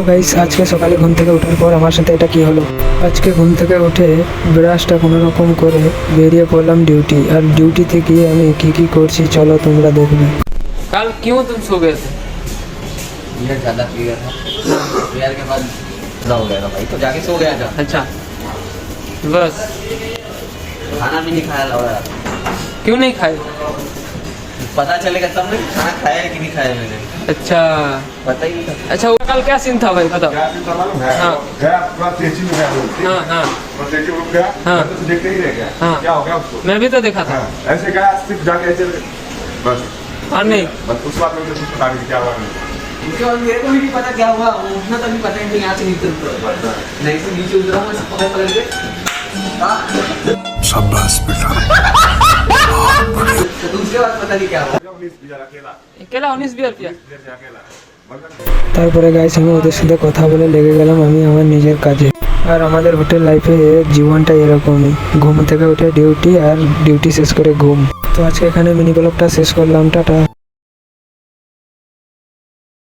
Guys আজকে সকালে ঘুম থেকে ওঠার পর আমার সাথে এটা কি হলো। আজকে ঘুম থেকে উঠে ব্রাশটা কোনো রকম করে বেরিয়ে পড়লাম ডিউটি। আর ডিউটিতে গিয়ে আমি কি করছি চলো তোমরা দেখবে। कल क्यों तुम सो गए थे? ये ज्यादा क्लियर था। क्लियर के बाद हो गया था भाई, तो जाके सो गया था। अच्छा बस। खाना भी नहीं खाया लगा, क्यों नहीं खाए? पता चलेगा तब ना कि खाना खाया है कि नहीं खाया मैंने, अच्छा पता ही नहीं था। अच्छा वो कल क्या सीन था भाई बताओ। गया फिर तो मालूम है, हाँ। गया पूरा तेजी में गया वो, ठीक? हाँ हाँ और तेजी में गया, हाँ। मैं तो देखते ही रह गया, हाँ। क्या हो गया उसको? मैं भी तो देखा था। हाँ, ऐसे गया सिर्फ जाके ऐसे बस और नहीं बस उस बात में कुछ पता नहीं क्या हुआ नहीं। उसके बाद मेरे को भी नहीं पता क्या हुआ, उठना तभी पता नहीं यहाँ से निकल नहीं से नीचे उतरा मैं पकड़ पकड़ के। हाँ। शाबाश बेटा। तो उसके बाद पता नहीं क्या हुआ। अकेला 19 बियर पिया। তারপরে গাইস আমি ওদের সাথে কথা বলে লেগে গেলাম আমি আমার নিজের কাজে। আর আমাদের হোটেল লাইফে জীবনটা এরকমই, ঘুম থেকে উঠে ডিউটি আর ডিউটি শেষ করে ঘুম। তো আজকে এখানে মিনি ব্লগটা শেষ করলাম, টাটা।